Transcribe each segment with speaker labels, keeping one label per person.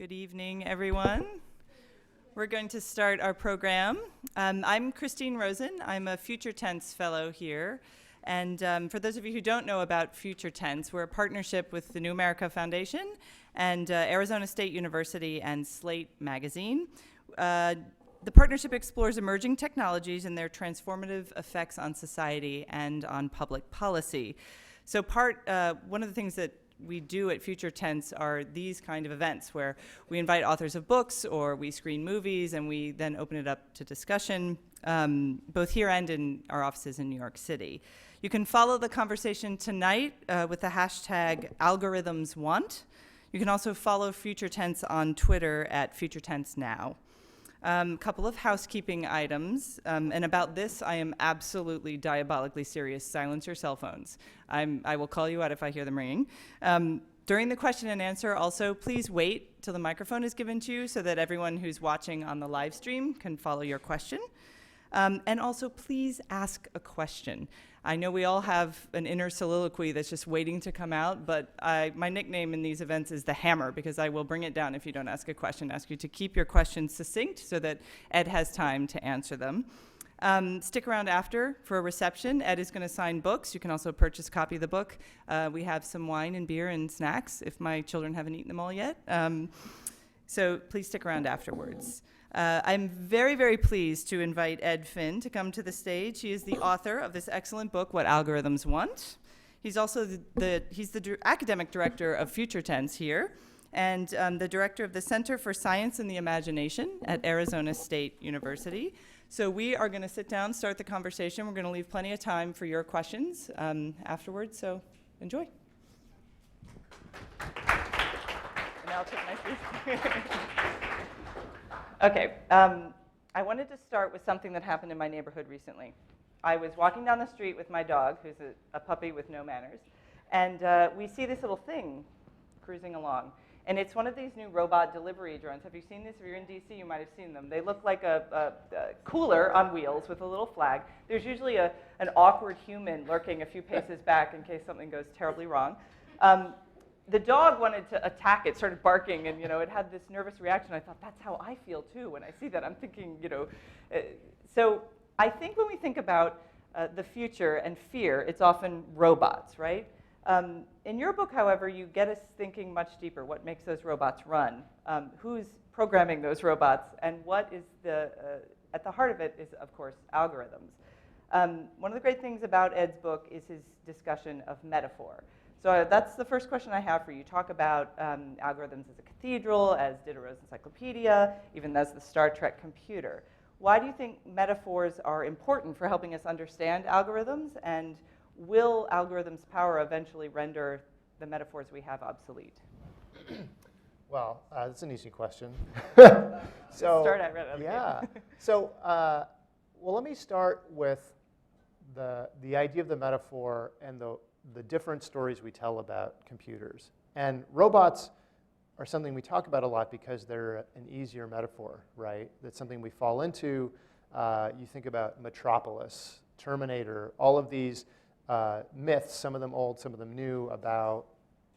Speaker 1: Good evening, everyone. We're going to start our program. I'm Christine Rosen. I'm a Future Tense Fellow here. And for those of you who don't know about Future Tense, we're a partnership with the New America Foundation and Arizona State University and Slate Magazine. The partnership explores emerging technologies and their transformative effects on society and on public policy. So one of the things that we do at Future Tense are these kind of events where we invite authors of books or we screen movies and we then open it up to discussion, both here and in our offices in New York City. You can follow the conversation tonight with the hashtag #AlgorithmsWant. You can also follow Future Tense on Twitter at FutureTenseNow. A couple of housekeeping items, and about this I am absolutely diabolically serious. Silence your cell phones. I will call you out if I hear them ringing. During the question and answer also, please wait till the microphone is given to you so that everyone who's watching on the live stream can follow your question. And also, please ask a question. I know we all have an inner soliloquy that's just waiting to come out, but my nickname in these events is the Hammer, because I will bring it down if you don't ask a question. Ask you to keep your questions succinct so that Ed has time to answer them. Stick around after for a reception. Ed is going to sign books. You can also purchase a copy of the book. We have some wine and beer and snacks if my children haven't eaten them all yet. So please stick around afterwards. I'm very, very pleased to invite Ed Finn to come to the stage. He is the author of this excellent book, What Algorithms Want. He's also the academic director of Future Tense here, and the director of the Center for Science and the Imagination at Arizona State University. So we are going to sit down, start the conversation. We're going to leave plenty of time for your questions afterwards, so enjoy. And now I'll take my seat. Okay, I wanted to start with something that happened in my neighborhood recently. I was walking down the street with my dog, who's a puppy with no manners, and we see this little thing cruising along. And it's one of these new robot delivery drones. Have you seen this? If you're in DC, you might have seen them. They look like a cooler on wheels with a little flag. There's usually an awkward human lurking a few paces back in case something goes terribly wrong. The dog wanted to attack it, started barking, and it had this nervous reaction. I thought, that's how I feel too when I see that. I'm thinking, so I think when we think about the future and fear, it's often robots, right? In your book, however, you get us thinking much deeper. What makes those robots run? Who's programming those robots? And what is at the heart of it is, of course, algorithms. One of the great things about Ed's book is his discussion of metaphor. So that's the first question I have for you. Talk about algorithms as a cathedral, as did a Rosen encyclopedia, even as the Star Trek computer. Why do you think metaphors are important for helping us understand algorithms? And will algorithms' power eventually render the metaphors we have obsolete?
Speaker 2: Well, that's an easy question.
Speaker 1: Start at Reddit.
Speaker 2: Yeah. So, well, let me start with the idea of the metaphor and the different stories we tell about computers. And robots are something we talk about a lot because they're an easier metaphor, right? That's something we fall into. You think about Metropolis, Terminator, all of these myths, some of them old, some of them new, about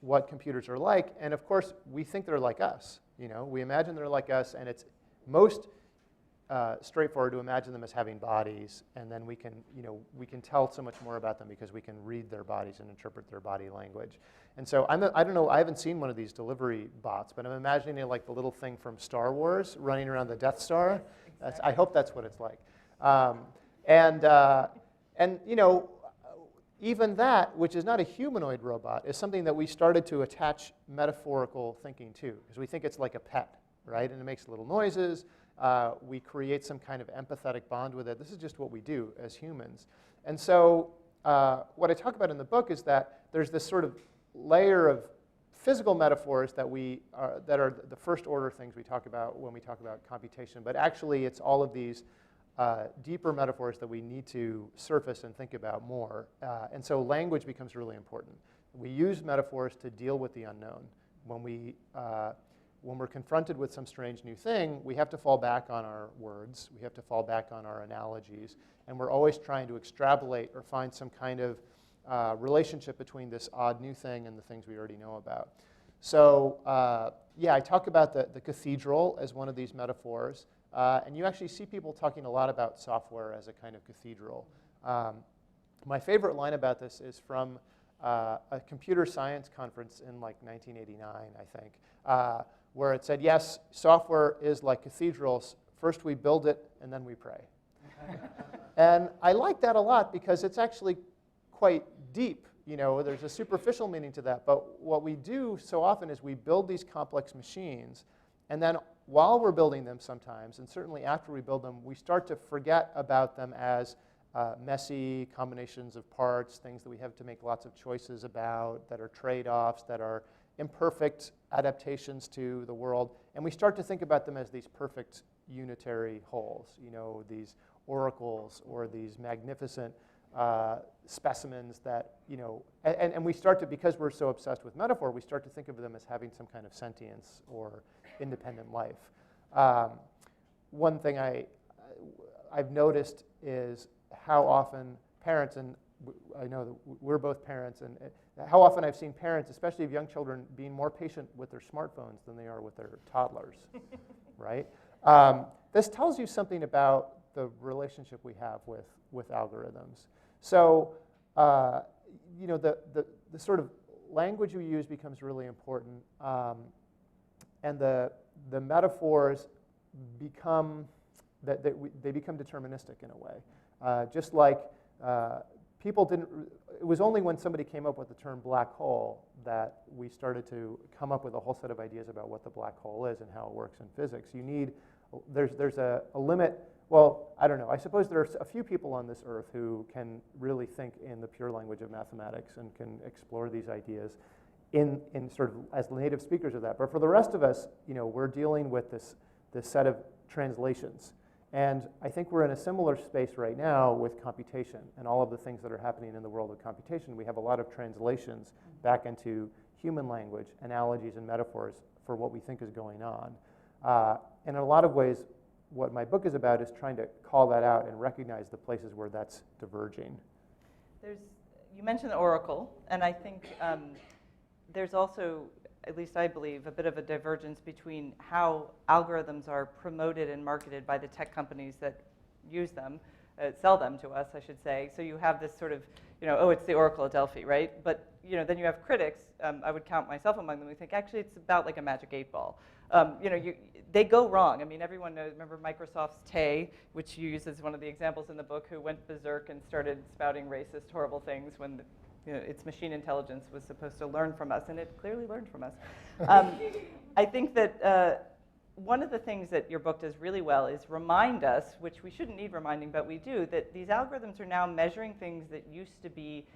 Speaker 2: what computers are like. And of course, we think they're like us. We imagine they're like us, and it's most straightforward to imagine them as having bodies, and then we can tell so much more about them because we can read their bodies and interpret their body language. And so I don't know, I haven't seen one of these delivery bots, but I'm imagining it like the little thing from Star Wars running around the Death Star. I hope that's what it's like. And even that, which is not a humanoid robot, is something that we started to attach metaphorical thinking to, because we think it's like a pet, right? And it makes little noises. We create some kind of empathetic bond with it. This is just what we do as humans. And so what I talk about in the book is that there's this sort of layer of physical metaphors that are the first order things we talk about when we talk about computation. But actually, it's all of these deeper metaphors that we need to surface and think about more. And so language becomes really important. We use metaphors to deal with the unknown. When we're confronted with some strange new thing, we have to fall back on our words. We have to fall back on our analogies. And we're always trying to extrapolate or find some kind of relationship between this odd new thing and the things we already know about. So yeah, I talk about the cathedral as one of these metaphors. And you actually see people talking a lot about software as a kind of cathedral. My favorite line about this is from a computer science conference in like 1989, I think, where it said, yes, software is like cathedrals. First we build it, and then we pray. And I like that a lot because it's actually quite deep. You know, there's a superficial meaning to that. But what we do so often is we build these complex machines, and then while we're building them sometimes, and certainly after we build them, we start to forget about them as messy combinations of parts, things that we have to make lots of choices about, that are trade-offs, that are imperfect adaptations to the world. And we start to think about them as these perfect unitary wholes, you know, these oracles or these magnificent specimens that, you know, and we start to, because we're so obsessed with metaphor, we start to think of them as having some kind of sentience or independent life. One thing I've noticed is how often parents, and I know that we're both parents, and how often I've seen parents, especially of young children, being more patient with their smartphones than they are with their toddlers, right? This tells you something about the relationship we have with algorithms. So, you know, the sort of language we use becomes really important, and the metaphors become they become deterministic in a way. Just like people didn't. It was only when somebody came up with the term black hole that we started to come up with a whole set of ideas about what the black hole is and how it works in physics. You need there's a limit. Well, I don't know. I suppose there are a few people on this earth who can really think in the pure language of mathematics and can explore these ideas in sort of as native speakers of that. But for the rest of us, you know, we're dealing with this set of translations. And I think we're in a similar space right now with computation and all of the things that are happening in the world of computation. We have a lot of translations back into human language, analogies and metaphors for what we think is going on. And in a lot of ways, what my book is about is trying to call that out and recognize the places where that's diverging.
Speaker 1: You mentioned the oracle, and I think there's also, at least I believe, a bit of a divergence between how algorithms are promoted and marketed by the tech companies that use them, sell them to us, I should say. So you have this sort of, you know, oh, it's the Oracle at Delphi, right? But, you know, then you have critics, I would count myself among them, who think, actually, it's about like a magic 8-ball. You know, they go wrong. I mean, everyone knows, remember Microsoft's Tay, which you use as one of the examples in the book, who went berserk and started spouting racist, horrible things when you know, its machine intelligence was supposed to learn from us, and it clearly learned from us. I think that one of the things that your book does really well is remind us, which we shouldn't need reminding, but we do, that these algorithms are now measuring things that used to be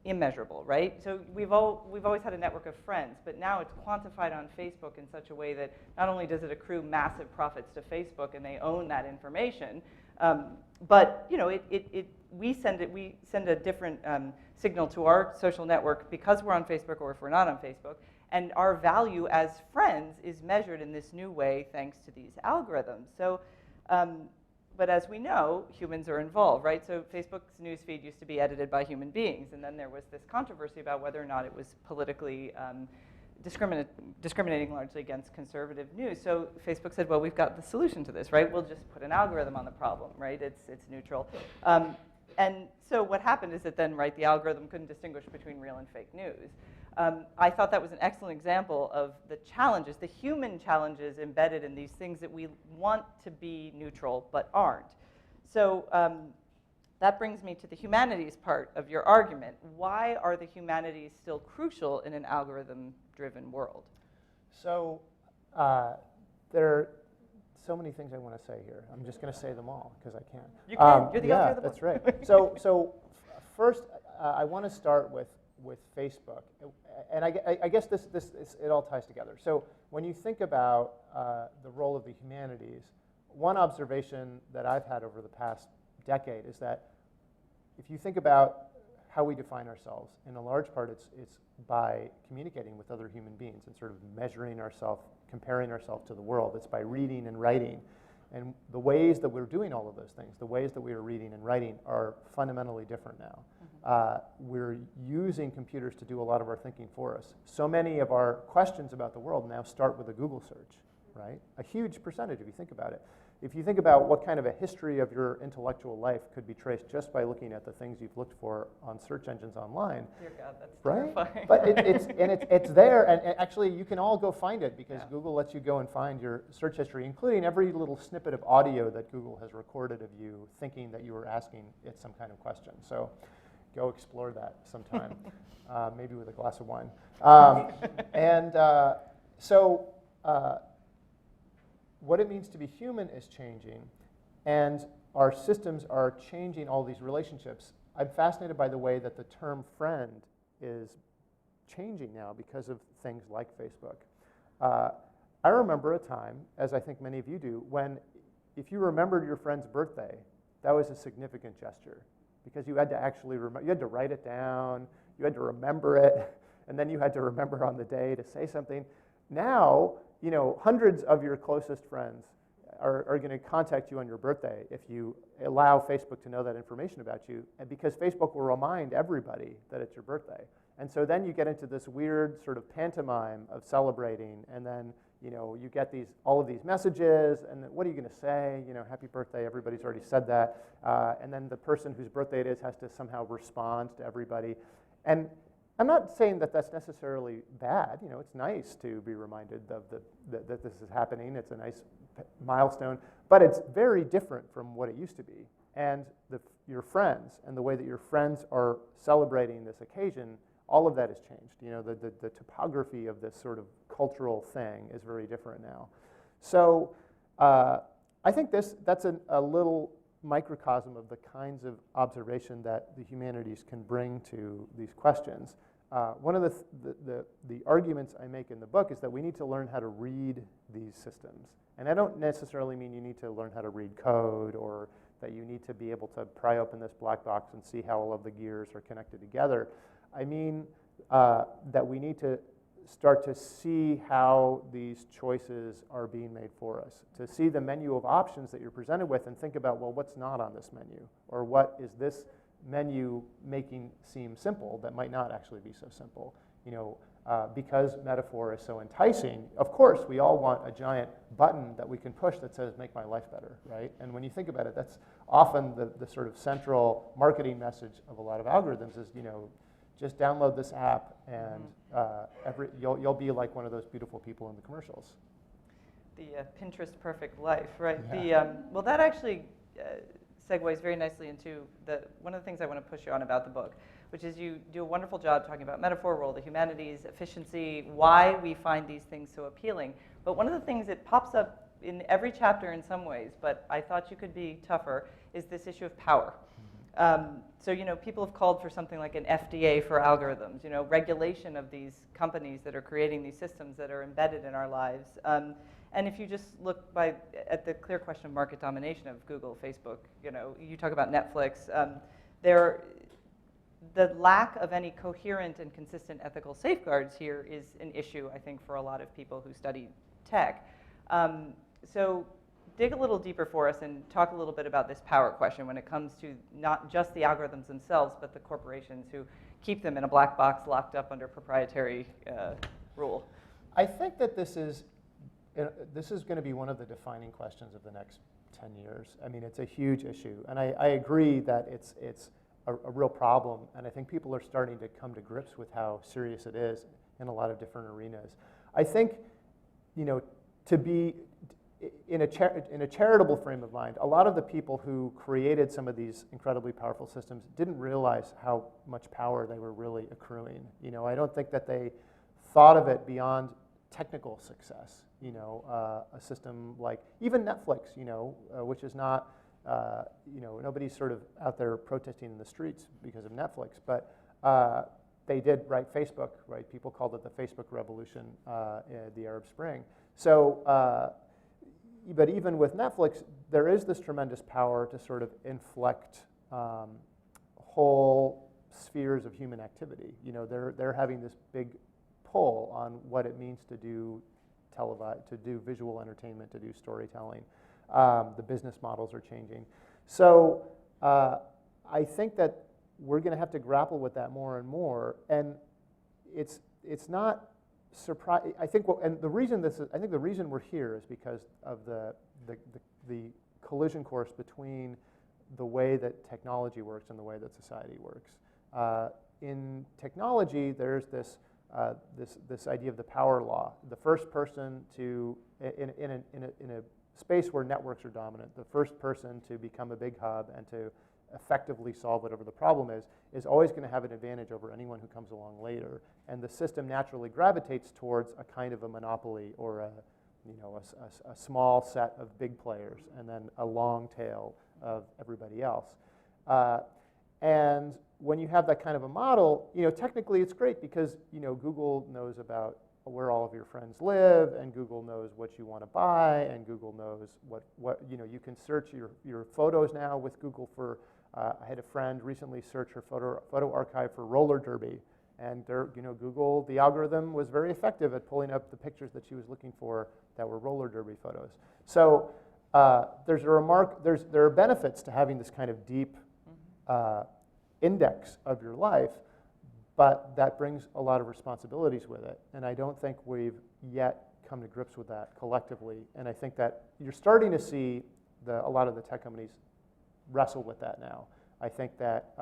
Speaker 1: immeasurable, right? So we've always had a network of friends, but now it's quantified on Facebook in such a way that not only does it accrue massive profits to Facebook and they own that information, but you know, we send a different signal to our social network because we're on Facebook or if we're not on Facebook, and our value as friends is measured in this new way thanks to these algorithms. So. But as we know, humans are involved, right? So Facebook's newsfeed used to be edited by human beings, and then there was this controversy about whether or not it was politically discriminating largely against conservative news. So Facebook said, well, we've got the solution to this, right? We'll just put an algorithm on the problem, right? It's neutral. And so what happened is that then, right, the algorithm couldn't distinguish between real and fake news. I thought that was an excellent example of the challenges, the human challenges embedded in these things that we want to be neutral but aren't. So that brings me to the humanities part of your argument. Why are the humanities still crucial in an algorithm-driven world?
Speaker 2: So there are so many things I want to say here. I'm just going to say them all because I can.
Speaker 1: You can. You're the author of the book.
Speaker 2: That's right. So first, I want to start with Facebook, and I guess it all ties together. So when you think about the role of the humanities, one observation that I've had over the past decade is that if you think about how we define ourselves, in a large part it's by communicating with other human beings and sort of measuring ourselves, comparing ourselves to the world. It's by reading and writing. And the ways that we're doing all of those things, the ways that we are reading and writing are fundamentally different now. We're using computers to do a lot of our thinking for us. So many of our questions about the world now start with a Google search, right? A huge percentage if you think about it. If you think about what kind of a history of your intellectual life could be traced just by looking at the things you've looked for on search engines online.
Speaker 1: Dear God, that's
Speaker 2: right?
Speaker 1: terrifying.
Speaker 2: But it's there, and actually you can all go find it because Google lets you go and find your search history, including every little snippet of audio that Google has recorded of you thinking that you were asking it some kind of question. So go explore that sometime, maybe with a glass of wine. What it means to be human is changing, and our systems are changing all these relationships. I'm fascinated by the way that the term friend is changing now because of things like Facebook. I remember a time, as I think many of you do, when if you remembered your friend's birthday, that was a significant gesture because you had to actually you had to write it down, you had to remember it, and then you had to remember on the day to say something. Now, hundreds of your closest friends are going to contact you on your birthday if you allow Facebook to know that information about you, and because Facebook will remind everybody that it's your birthday. And so then you get into this weird sort of pantomime of celebrating, and then you get all of these messages, and then what are you going to say? Happy birthday, everybody's already said that. And then the person whose birthday it is has to somehow respond to everybody. And I'm not saying that that's necessarily bad. It's nice to be reminded of that this is happening. It's a nice milestone, but it's very different from what it used to be. And your friends and the way that your friends are celebrating this occasion, all of that has changed. The topography of this sort of cultural thing is very different now. So I think that's a little microcosm of the kinds of observation that the humanities can bring to these questions. One of the arguments I make in the book is that we need to learn how to read these systems. And I don't necessarily mean you need to learn how to read code or that you need to be able to pry open this black box and see how all of the gears are connected together. I mean that we need to start to see how these choices are being made for us, to see the menu of options that you're presented with and think about, well, what's not on this menu? Or what is this menu making seem simple that might not actually be so simple? Because metaphor is so enticing, of course, we all want a giant button that we can push that says, make my life better, right? And when you think about it, that's often the sort of central marketing message of a lot of algorithms is, just download this app and you'll be like one of those beautiful people in the commercials.
Speaker 1: The Pinterest perfect life, right?
Speaker 2: Yeah.
Speaker 1: Well, that actually segues very nicely into one of the things I want to push you on about the book, which is you do a wonderful job talking about metaphor, role of the humanities, efficiency, why we find these things so appealing. But one of the things that pops up in every chapter in some ways, but I thought you could be tougher, is this issue of power. So people have called for something like an FDA for algorithms, regulation of these companies that are creating these systems that are embedded in our lives. And if you just look at the clear question of market domination of Google, Facebook, you talk about Netflix, the lack of any coherent and consistent ethical safeguards here is an issue, I think, for a lot of people who study tech. So dig a little deeper for us and talk a little bit about this power question when it comes to not just the algorithms themselves, but the corporations who keep them in a black box locked up under proprietary rule.
Speaker 2: I think that this is going to be one of the defining questions of the next 10 years. I mean, it's a huge issue. And I agree that it's a real problem. And I think people are starting to come to grips with how serious it is in a lot of different arenas. I think, to be in a charitable frame of mind, a lot of the people who created some of these incredibly powerful systems didn't realize how much power they were really accruing. I don't think that they thought of it beyond technical success. A system like even Netflix, which is not, nobody's sort of out there protesting in the streets because of Netflix, but they did, right? Facebook, right? People called it the Facebook revolution, the Arab Spring. So, but even with Netflix, there is this tremendous power to sort of inflect whole spheres of human activity. They're having this big pull on what it means to do visual entertainment, to do storytelling. The business models are changing. So I think that we're going to have to grapple with that more and more. And it's not surprising. I think the reason we're here is because of the collision course between the way that technology works and the way that society works. In technology, there's this idea of the power law. The first person to, in a space where networks are dominant, the first person to become a big hub and to effectively solve whatever the problem is always going to have an advantage over anyone who comes along later. And the system naturally gravitates towards a kind of a monopoly or a small set of big players and then a long tail of everybody else. And when you have that kind of a model, technically it's great because Google knows about where all of your friends live, and Google knows what you want to buy, and Google knows what you can search your photos now with Google for. I had a friend recently search her photo archive for roller derby, and Google, the algorithm was very effective at pulling up the pictures that she was looking for that were roller derby photos. So there are benefits to having this kind of deep index of your life, but that brings a lot of responsibilities with it. And I don't think we've yet come to grips with that collectively. And I think that you're starting to see a lot of the tech companies wrestle with that now. I think that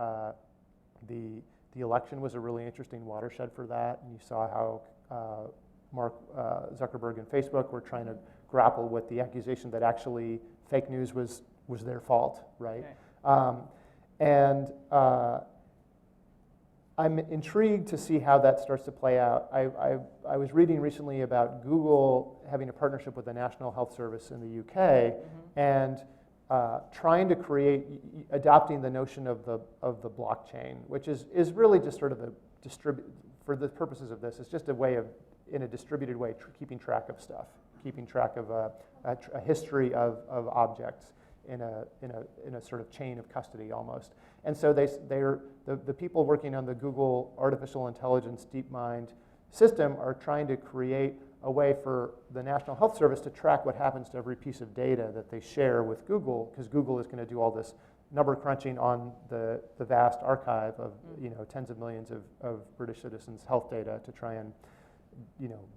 Speaker 2: the election was a really interesting watershed for that. And you saw how Mark Zuckerberg and Facebook were trying to grapple with the accusation that actually fake news was their fault, right? Okay. I'm intrigued to see how that starts to play out. I was reading recently about Google having a partnership with the National Health Service in the UK and trying to adopting the notion of the blockchain, which is really just sort of for the purposes of this, it's just a way of, in a distributed way, keeping track of stuff, keeping track of a history of objects in a sort of chain of custody almost. And so the people working on the Google artificial intelligence DeepMind system are trying to create a way for the National Health Service to track what happens to every piece of data that they share with Google, because Google is going to do all this number crunching on the vast archive of tens of millions of British citizens' health data to try and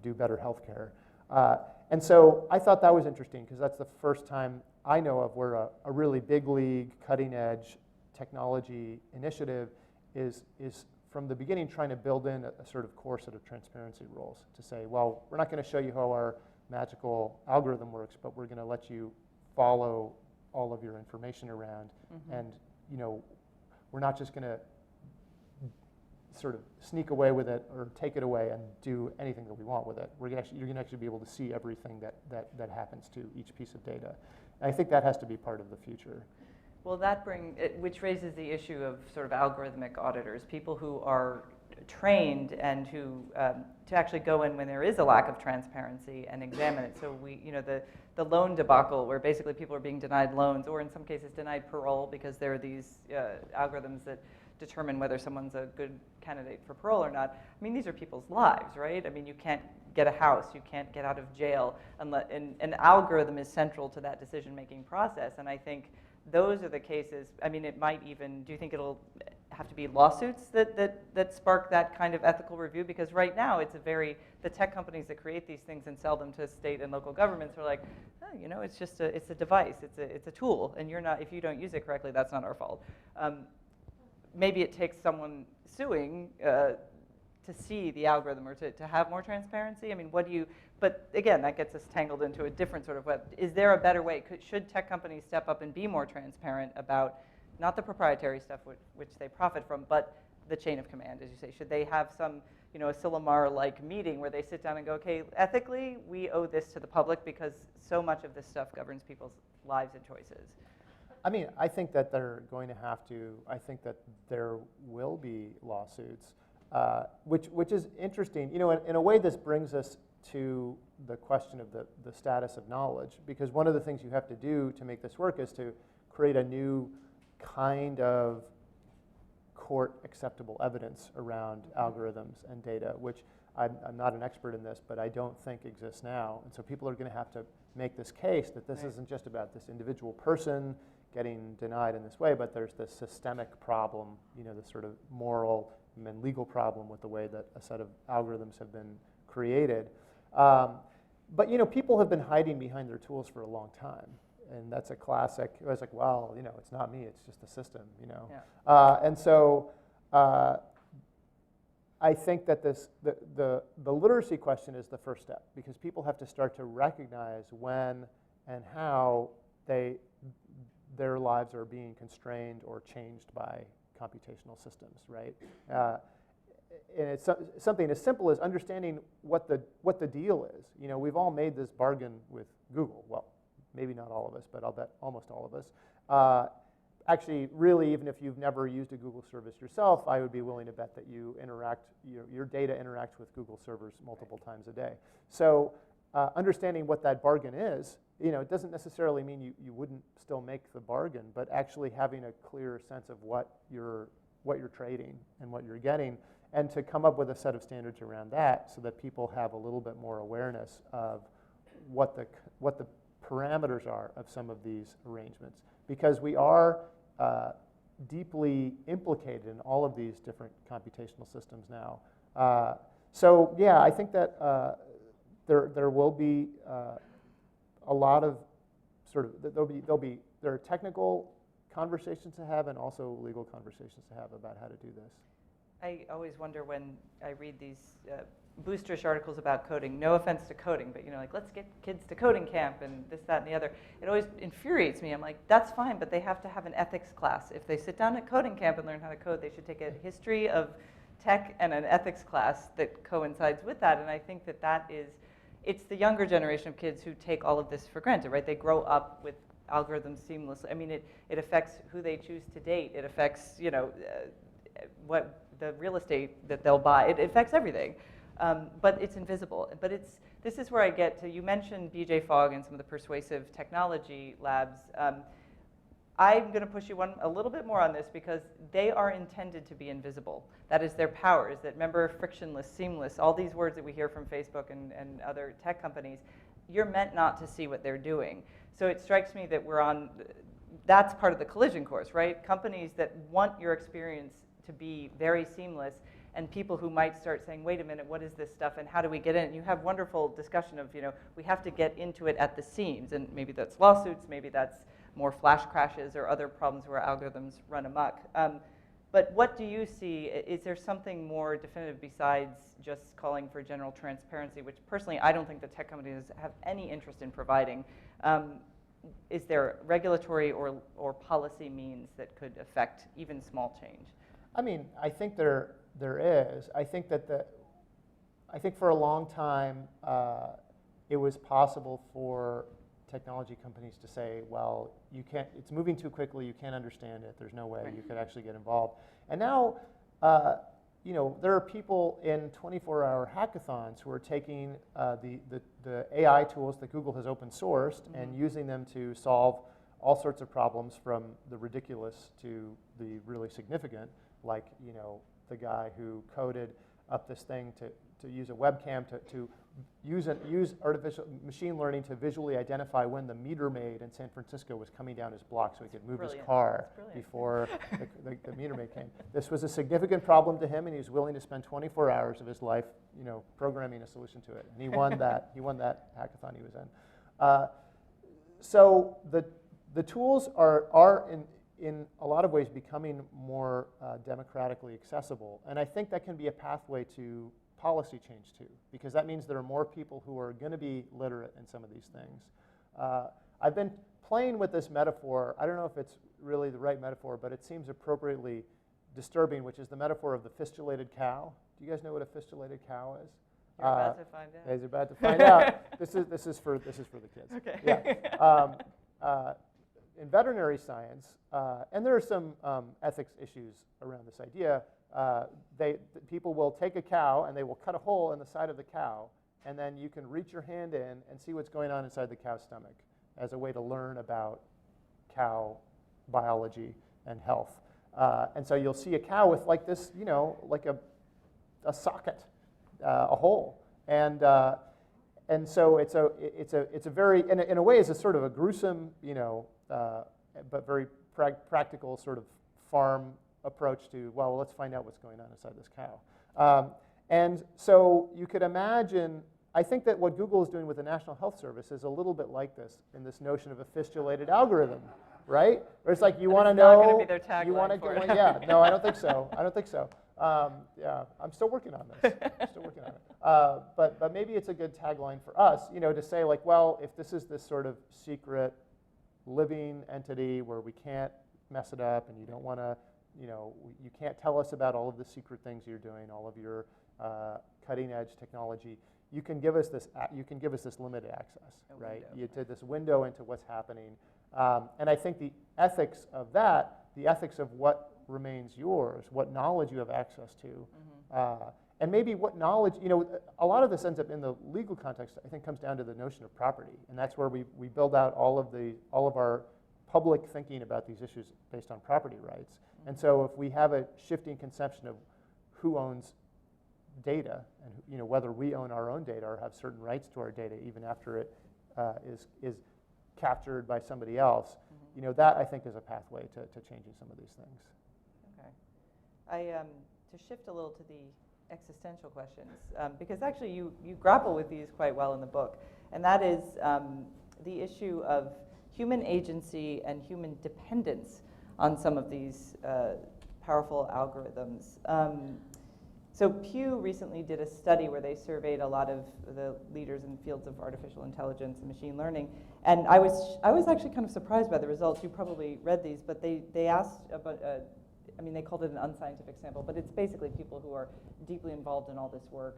Speaker 2: do better healthcare. And so I thought that was interesting because that's the first time I know of where a really big league, cutting edge technology initiative is from the beginning trying to build in a sort of core set of transparency rules to say, well, we're not going to show you how our magical algorithm works, but we're going to let you follow all of your information around. And we're not just going to sort of sneak away with it or take it away and do anything that we want with it. You're going to actually be able to see everything that happens to each piece of data. And I think that has to be part of the future.
Speaker 1: Well, which raises the issue of sort of algorithmic auditors, people who are trained and who to actually go in when there is a lack of transparency and examine it. So the loan debacle, where basically people are being denied loans, or in some cases denied parole because there are these algorithms that determine whether someone's a good candidate for parole or not. I mean, these are people's lives, right? I mean, you can't get a house, you can't get out of jail, and an algorithm is central to that decision-making process. And I think those are the cases. I mean, it might even, do you think it'll have to be lawsuits that spark that kind of ethical review? Because right now the tech companies that create these things and sell them to state and local governments are like, oh, it's a device, it's a tool, and if you don't use it correctly, that's not our fault. Maybe it takes someone suing to see the algorithm or to have more transparency. I mean, but again, that gets us tangled into a different sort of web. Is there a better way? Should tech companies step up and be more transparent about not the proprietary stuff which they profit from, but the chain of command, as you say? Should they have some, a Silomar-like meeting where they sit down and go, okay, ethically, we owe this to the public because so much of this stuff governs people's lives and choices?
Speaker 2: I mean, I think that they're going to have to. I think that there will be lawsuits, which is interesting. In a way, this brings us to the question of the status of knowledge, because one of the things you have to do to make this work is to create a new kind of court acceptable evidence around algorithms and data, which I'm not an expert in this, but I don't think exists now. And so people are going to have to make this case that this isn't just about this individual person getting denied in this way, but there's this systemic problem, this sort of moral and legal problem with the way that a set of algorithms have been created. But people have been hiding behind their tools for a long time. And that's a classic. It was like, well, it's not me, it's just the system,
Speaker 1: Yeah.
Speaker 2: And so I think that the literacy question is the first step, because people have to start to recognize when and how their lives are being constrained or changed by computational systems, right? And it's something as simple as understanding what the deal is. We've all made this bargain with Google. Well, maybe not all of us, but I'll bet almost all of us. Actually, really, even if you've never used a Google service yourself, I would be willing to bet that your data interacts with Google servers multiple times a day. So understanding what that bargain is, it doesn't necessarily mean you wouldn't still make the bargain, but actually having a clear sense of what you're trading and what you're getting, and to come up with a set of standards around that so that people have a little bit more awareness of what the parameters are of some of these arrangements. Because we are deeply implicated in all of these different computational systems now. So yeah, I think that there will be a lot of there are technical conversations to have and also legal conversations to have about how to do this.
Speaker 1: I always wonder when I read these boosterish articles about coding, no offense to coding, but let's get kids to coding camp and this, that, and the other. It always infuriates me. I'm like, that's fine, but they have to have an ethics class. If they sit down at coding camp and learn how to code, they should take a history of tech and an ethics class that coincides with that. And I think it's the younger generation of kids who take all of this for granted, right? They grow up with algorithms seamlessly. I mean, it affects who they choose to date. It affects, what the real estate that they'll buy. It affects everything. But it's invisible. But this is where I get to, you mentioned BJ Fogg and some of the persuasive technology labs. I'm going to push you a little bit more on this because they are intended to be invisible. That is their powers. That, remember, frictionless, seamless, all these words that we hear from Facebook and other tech companies, you're meant not to see what they're doing. So it strikes me that that's part of the collision course, right? Companies that want your experience to be very seamless, and people who might start saying, wait a minute, what is this stuff and how do we get in? And you have wonderful discussion of, we have to get into it at the seams, and maybe that's lawsuits, maybe that's more flash crashes or other problems where algorithms run amok. But what do you see? Is there something more definitive besides just calling for general transparency, which personally I don't think the tech companies have any interest in providing? Is there regulatory or policy means that could affect even small change?
Speaker 2: I mean, I think there is. I think for a long time it was possible for technology companies to say, well, it's moving too quickly, you can't understand it, there's no way you could actually get involved. And now, there are people in 24-hour hackathons who are taking the AI tools that Google has open sourced and using them to solve all sorts of problems, from the ridiculous to the really significant, like the guy who coded up this thing to use a webcam to use artificial machine learning to visually identify when the meter maid in San Francisco was coming down his block so he could move his car before the meter maid came. This was a significant problem to him, and he was willing to spend 24 hours of his life, programming a solution to it. And he won that. He won that hackathon he was in. So the tools are in a lot of ways becoming more democratically accessible, and I think that can be a pathway to policy change too, because that means there are more people who are going to be literate in some of these things. I've been playing with this metaphor. I don't know if it's really the right metaphor, but it seems appropriately disturbing, which is the metaphor of the fistulated cow. Do you guys know what a fistulated cow is?
Speaker 1: You're about to find out.
Speaker 2: He's about to find out. This is for the kids. Okay. Yeah. In veterinary science, and there are some ethics issues around this idea. People will take a cow and they will cut a hole in the side of the cow, and then you can reach your hand in and see what's going on inside the cow's stomach as a way to learn about cow biology and health. And so you'll see a cow with like this, like a socket, a hole. And so it's a very, in a way, it's a sort of a gruesome, but very practical sort of farm approach to, well, let's find out what's going on inside this cow. And so you could imagine, I think that what Google is doing with the National Health Service is a little bit like this, in this notion of a fistulated algorithm, right? Where it's like you want to know,
Speaker 1: not going to be their tagline for it.
Speaker 2: Yeah, no, I don't think so. I don't think so. Yeah, I'm still working on this. But maybe it's a good tagline for us, to say like, well, if this is this sort of secret living entity where we can't mess it up, and you don't want to, you can't tell us about all of the secret things you're doing, all of your cutting-edge technology. You can give us this. You can give us this limited access, right? You did this window into what's happening, and I think the ethics of that, the ethics of what remains yours, what knowledge you have access to, and maybe what knowledge. A lot of this ends up in the legal context. I think comes down to the notion of property, and that's where we build out all of our public thinking about these issues based on property rights. And so if we have a shifting conception of who owns data, and whether we own our own data or have certain rights to our data even after it is captured by somebody else, that I think is a pathway to changing some of these things.
Speaker 1: Okay. To shift a little to the existential questions, because actually you grapple with these quite well in the book, and that is the issue of human agency and human dependence on some of these powerful algorithms. So Pew recently did a study where they surveyed a lot of the leaders in fields of artificial intelligence and machine learning, and I was actually kind of surprised by the results. You probably read these, but they asked about, they called it an unscientific sample, but it's basically people who are deeply involved in all this work.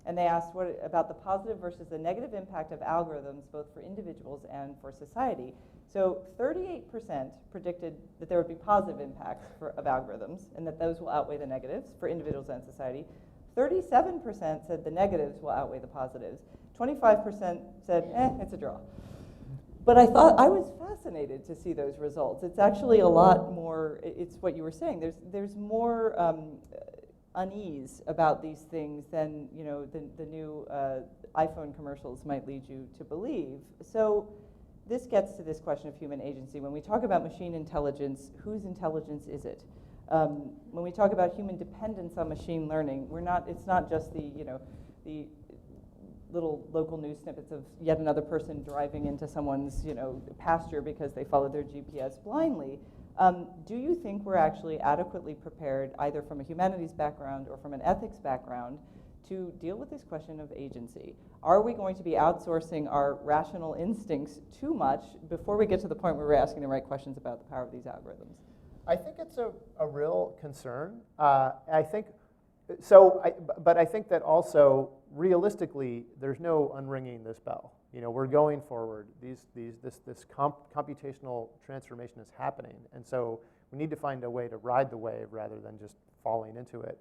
Speaker 1: And they asked what about the positive versus the negative impact of algorithms, both for individuals and for society. So 38% predicted that there would be positive impacts of algorithms, and that those will outweigh the negatives for individuals and society. 37% said the negatives will outweigh the positives. 25% said, it's a draw. But I was fascinated to see those results. It's actually a lot more, it's what you were saying, there's more unease about these things than the new iPhone commercials might lead you to believe. So this gets to this question of human agency. When we talk about machine intelligence, whose intelligence is it? When we talk about human dependence on machine learning, it's not just the little local news snippets of yet another person driving into someone's pasture because they followed their GPS blindly. Do you think we're actually adequately prepared, either from a humanities background or from an ethics background, to deal with this question of agency? Are we going to be outsourcing our rational instincts too much before we get to the point where we're asking the right questions about the power of these algorithms?
Speaker 2: I think it's a real concern. I think that also realistically, there's no unringing this bell. We're going forward. This computational transformation is happening, and so we need to find a way to ride the wave rather than just falling into it.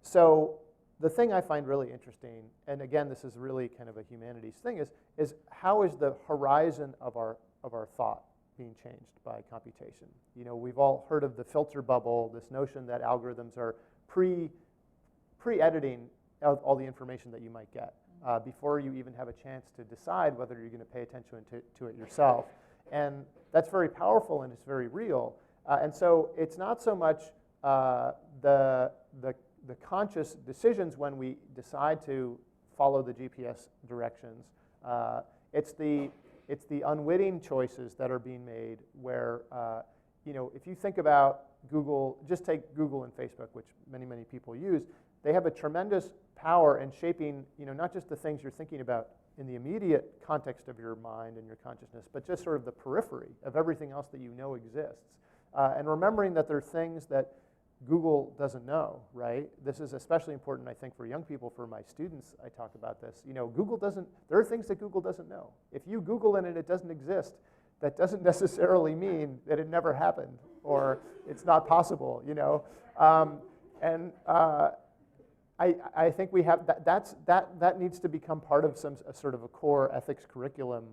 Speaker 2: So the thing I find really interesting, and again, this is really kind of a humanities thing, is how is the horizon of our thought being changed by computation? We've all heard of the filter bubble, this notion that algorithms are pre-editing all the information that you might get before you even have a chance to decide whether you're going to pay attention to it yourself. And that's very powerful and it's very real. And so it's not so much the conscious decisions when we decide to follow the GPS directions. It's the unwitting choices that are being made where, if you think about Google, just take Google and Facebook, which many, many people use, they have a tremendous power in shaping, not just the things you're thinking about in the immediate context of your mind and your consciousness, but just sort of the periphery of everything else that you know exists. And remembering that there are things that Google doesn't know, right? This is especially important, I think, for young people. For my students, I talk about this. There are things that Google doesn't know. If you Google and it doesn't exist, that doesn't necessarily mean that it never happened or it's not possible, I think we have that needs to become part of some sort of a core ethics curriculum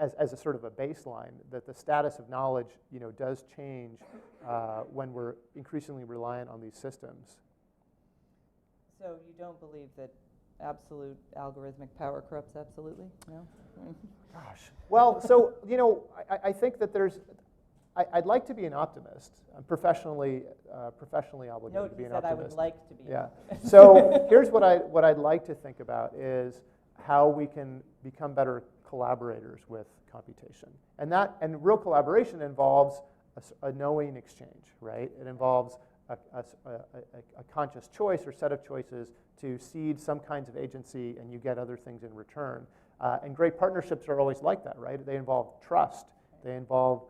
Speaker 2: as a sort of a baseline, that the status of knowledge, does change when we're increasingly reliant on these systems.
Speaker 1: So you don't believe that absolute algorithmic power corrupts absolutely? No?
Speaker 2: Gosh. Well, so, I think that I'd like to be an optimist. I'm professionally obligated to be an optimist.
Speaker 1: I would like to be.
Speaker 2: Yeah. So here's what I'd like to think about is how we can become better collaborators with computation, and real collaboration involves a knowing exchange, right? It involves a conscious choice or set of choices to cede some kinds of agency, and you get other things in return. And great partnerships are always like that, right? They involve trust. They involve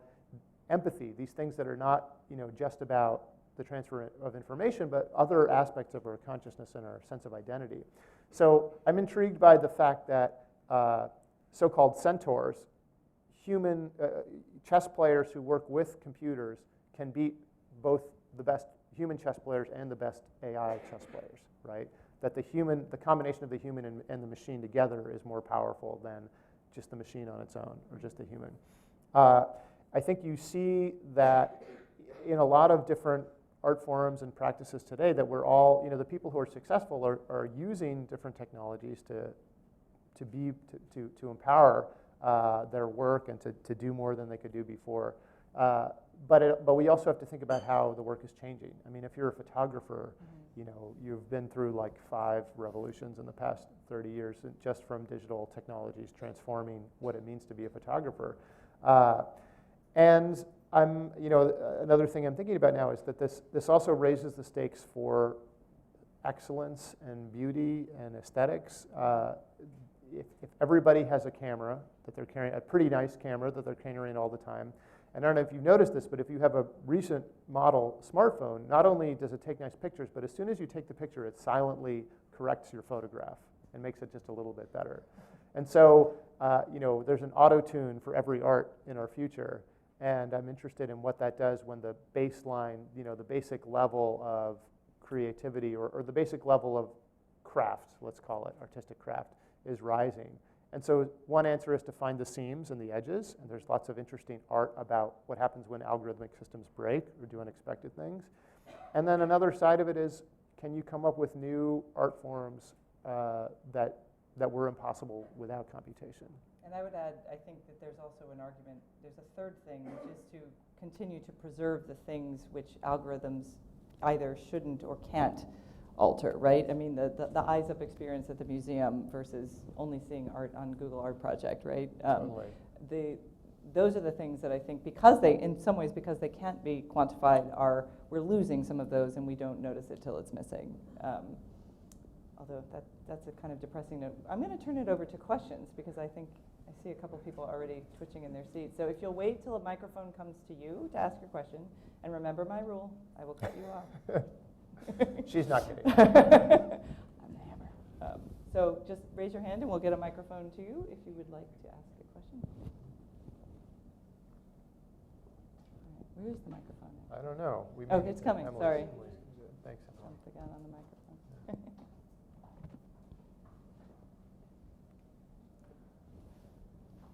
Speaker 2: empathy. These things that are not, just about the transfer of information, but other aspects of our consciousness and our sense of identity. So I'm intrigued by the fact that so-called centaurs, human chess players who work with computers, can beat both the best human chess players and the best AI chess players, right? That the combination of the human and the machine together is more powerful than just the machine on its own or just the human. I think you see that in a lot of different art forms and practices today that we're all, the people who are successful are using different technologies to empower their work and to do more than they could do before. But we also have to think about how the work is changing. I mean, if you're a photographer, you've been through like 5 revolutions in the past 30 years just from digital technologies transforming what it means to be a photographer. And another thing I'm thinking about now is that this also raises the stakes for excellence and beauty and aesthetics. If everybody has a camera that they're carrying, a pretty nice camera that they're carrying all the time, and I don't know if you've noticed this, but if you have a recent model smartphone, not only does it take nice pictures, but as soon as you take the picture, it silently corrects your photograph and makes it just a little bit better. And so, there's an auto-tune for every art in our future, and I'm interested in what that does when the baseline, the basic level of creativity or the basic level of craft, let's call it, artistic craft, is rising. And so one answer is to find the seams and the edges, and there's lots of interesting art about what happens when algorithmic systems break or do unexpected things. And then another side of it is, can you come up with new art forms that were impossible without computation?
Speaker 1: And I would add, I think that there's also an argument, there's a third thing, which is to continue to preserve the things which algorithms either shouldn't or can't alter, right? I mean, the eyes-up experience at the museum versus only seeing art on Google Art Project, right?
Speaker 2: Totally.
Speaker 1: Those are the things that I think, because they can't be quantified, we're losing some of those and we don't notice it till it's missing. Although that's a kind of depressing note. I'm going to turn it over to questions because I think I see a couple people already twitching in their seats. So if you'll wait till a microphone comes to you to ask your question, and remember my rule, I will cut you off.
Speaker 2: She's not kidding.
Speaker 1: I'm the hammer. So just raise your hand and we'll get a microphone to you if you would like to ask a question. Where is the microphone?
Speaker 2: I don't know.
Speaker 1: It's coming. Sorry.
Speaker 2: Thanks.
Speaker 1: Jumped again on the microphone.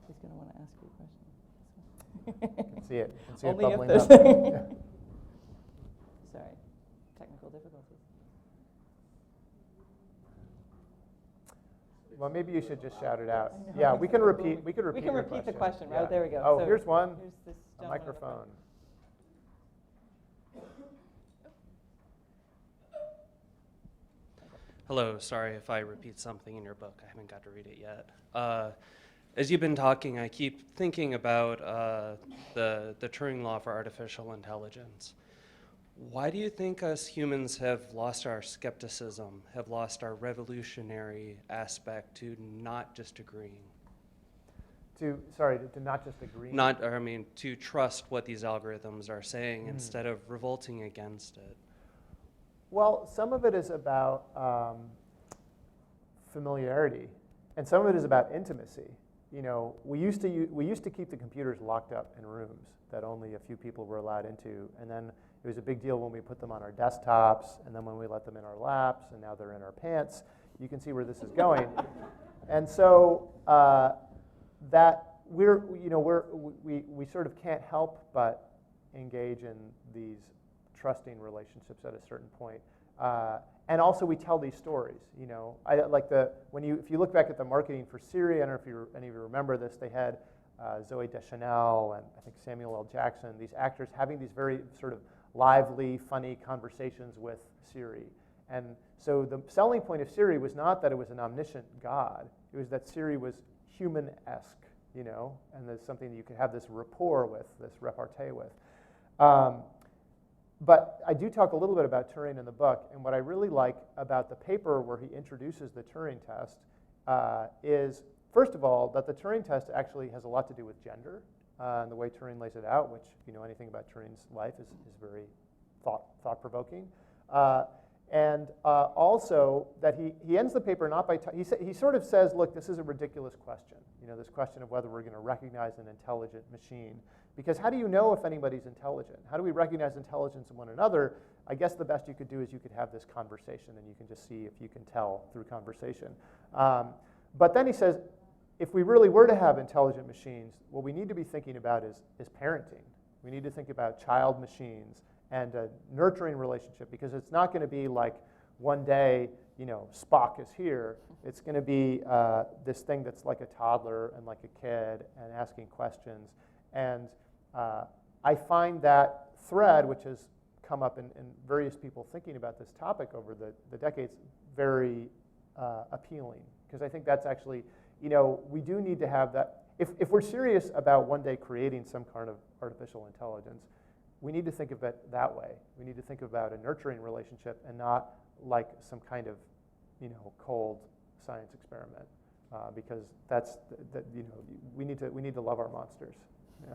Speaker 1: He's going to want to ask you a question.
Speaker 2: I can see it. I can see
Speaker 1: Only
Speaker 2: it
Speaker 1: if
Speaker 2: bubbling
Speaker 1: this
Speaker 2: up. Yeah.
Speaker 1: Sorry, technical difficulties.
Speaker 2: Well, maybe you should just shout it out. Yeah, we can repeat. We could repeat.
Speaker 1: We can
Speaker 2: your
Speaker 1: repeat the
Speaker 2: question.
Speaker 1: question. Right, there we go.
Speaker 2: Oh,
Speaker 1: So
Speaker 2: here's one.
Speaker 1: Here's this
Speaker 2: A
Speaker 1: gentleman in the
Speaker 2: microphone.
Speaker 1: front.
Speaker 3: Hello, sorry if I repeat something in your book. I haven't got to read it yet. As you've been talking, I keep thinking about the Turing law for artificial intelligence. Why do you think us humans have lost our skepticism, have lost our revolutionary aspect to not just agreeing?
Speaker 2: To not just agree.
Speaker 3: To trust what these algorithms are saying instead of revolting against it.
Speaker 2: Well, some of it is about familiarity, and some of it is about intimacy. We used to keep the computers locked up in rooms that only a few people were allowed into, and then it was a big deal when we put them on our desktops, and then when we let them in our laps, and now they're in our pants. You can see where this is going. And so that we sort of can't help but engage in these trusting relationships at a certain point. And also we tell these stories, if you look back at the marketing for Siri, I don't know if any of you remember this, they had Zooey Deschanel and I think Samuel L. Jackson, these actors having these very sort of lively, funny conversations with Siri. And so the selling point of Siri was not that it was an omniscient God, it was that Siri was human-esque, and there's something that you could have this rapport with, this repartee with. But I do talk a little bit about Turing in the book, and what I really like about the paper where he introduces the Turing test is, first of all, that the Turing test actually has a lot to do with gender, and the way Turing lays it out, which, if you know anything about Turing's life, is very thought-provoking. And also that he ends the paper not by, he sort of says, look, this is a ridiculous question, this question of whether we're going to recognize an intelligent machine. Because how do you know if anybody's intelligent? How do we recognize intelligence in one another? I guess the best you could do is you could have this conversation and you can just see if you can tell through conversation. But then he says, if we really were to have intelligent machines, what we need to be thinking about is parenting. We need to think about child machines and a nurturing relationship, because it's not going to be like one day, Spock is here. It's going to be this thing that's like a toddler and like a kid and asking questions. And I find that thread, which has come up in various people thinking about this topic over the decades, very appealing, because I think that's actually, we do need to have that. If we're serious about one day creating some kind of artificial intelligence, we need to think of it that way. We need to think about a nurturing relationship and not like some kind of, cold science experiment, because that's we need to love our monsters. Yeah.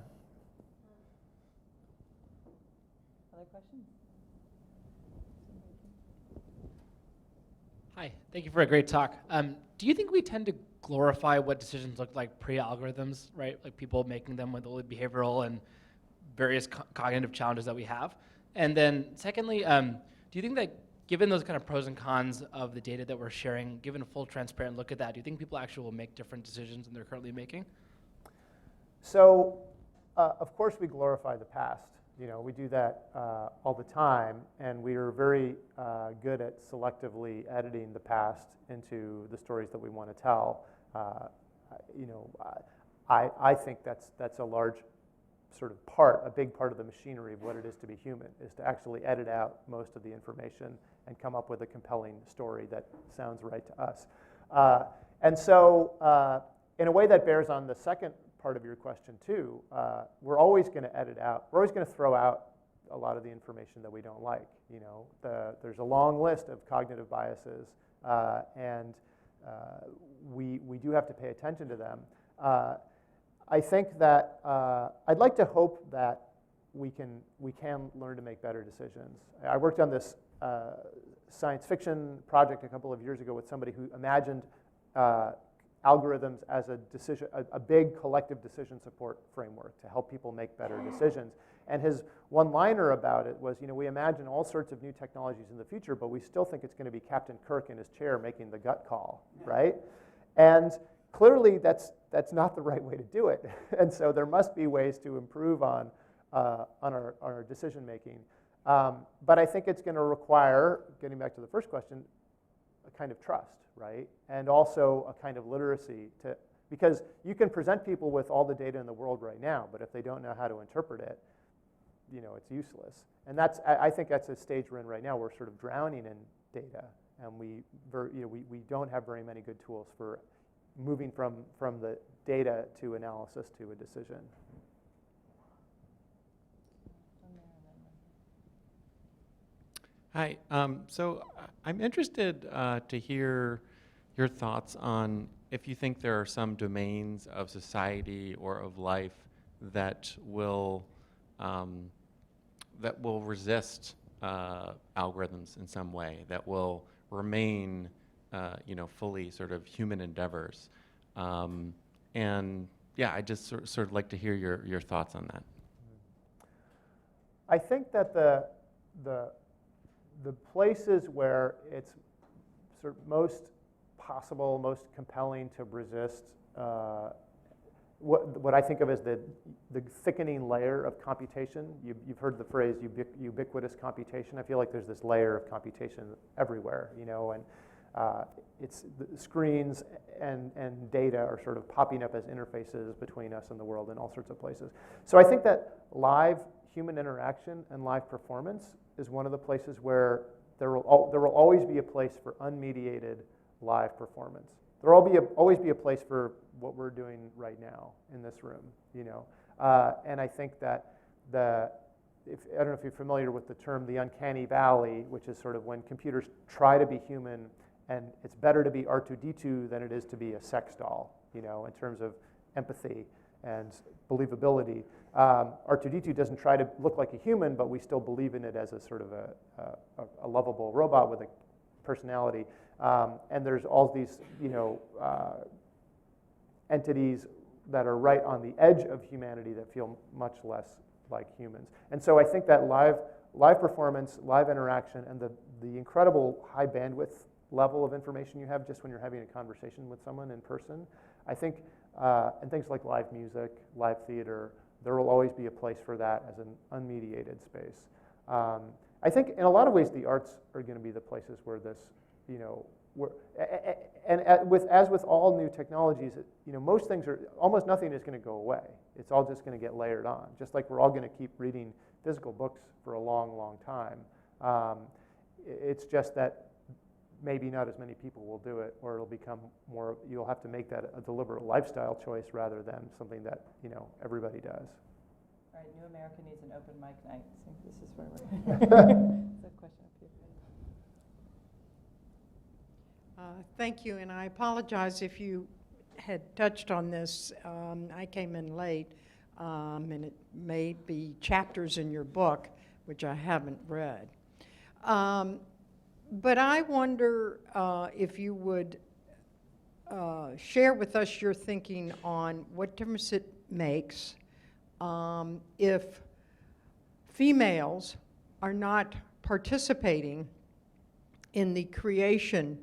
Speaker 1: Other questions?
Speaker 4: Hi, thank you for a great talk. Do you think we tend to glorify what decisions looked like pre-algorithms, right? Like people making them with all the behavioral and various cognitive challenges that we have? And then secondly, do you think that given those kind of pros and cons of the data that we're sharing, given a full transparent look at that, do you think people actually will make different decisions than they're currently making?
Speaker 2: So, of course we glorify the past. We do that all the time, and we are very good at selectively editing the past into the stories that we want to tell. I think that's a large sort of a big part of the machinery of what it is to be human, is to actually edit out most of the information and come up with a compelling story that sounds right to us. And so, in a way that bears on the second part of your question too, we're always going to edit out, we're always going to throw out a lot of the information that we don't like. There's a long list of cognitive biases, and we do have to pay attention to them. I think that I'd like to hope that we can learn to make better decisions. I worked on this science fiction project a couple of years ago with somebody who imagined algorithms as a big collective decision support framework to help people make better decisions. And his one-liner about it was, we imagine all sorts of new technologies in the future, but we still think it's going to be Captain Kirk in his chair making the gut call, right? And clearly, that's not the right way to do it. And so there must be ways to improve on our decision making. But I think it's going to require, getting back to the first question, a kind of trust, right? And also a kind of literacy because you can present people with all the data in the world right now, but if they don't know how to interpret it, it's useless. And I think that's a stage we're in right now. We're sort of drowning in data, and we don't have very many good tools for moving from the data to analysis to a decision.
Speaker 5: Hi. So I'm interested to hear your thoughts on if you think there are some domains of society or of life that will resist algorithms in some way, that will remain fully sort of human endeavors. And yeah, I just sort of like to hear your thoughts on that.
Speaker 2: I think that the places where it's sort of most possible, most compelling to resist, what I think of as the thickening layer of computation. You've heard the phrase ubiquitous computation. I feel like there's this layer of computation everywhere, and it's the screens and data are sort of popping up as interfaces between us and the world in all sorts of places. So I think that live human interaction and live performance is one of the places where there will always be a place for unmediated live performance. There will always be a place for what we're doing right now in this room, and I think that I don't know if you're familiar with the term the uncanny valley, which is sort of when computers try to be human, and it's better to be R2-D2 than it is to be a sex doll, in terms of empathy and believability. R2-D2 doesn't try to look like a human, but we still believe in it as a sort of a lovable robot with a personality. And there's all these, entities that are right on the edge of humanity that feel much less like humans. And so I think that live performance, live interaction, and the incredible high bandwidth level of information you have just when you're having a conversation with someone in person, I think, and things like live music, live theater, there will always be a place for that as an unmediated space. I think in a lot of ways the arts are going to be the places where this, as with all new technologies, almost nothing is going to go away. It's all just going to get layered on. Just like we're all going to keep reading physical books for a long, long time. It's just that maybe not as many people will do it, or it'll become more. You'll have to make that a deliberate lifestyle choice rather than something that everybody does.
Speaker 1: All right, New America needs an open mic night. I think this is where we're. There's a question up here.
Speaker 6: Thank you, and I apologize if you had touched on this. I came in late, and it may be chapters in your book, which I haven't read. But I wonder if you would share with us your thinking on what difference it makes if females are not participating in the creation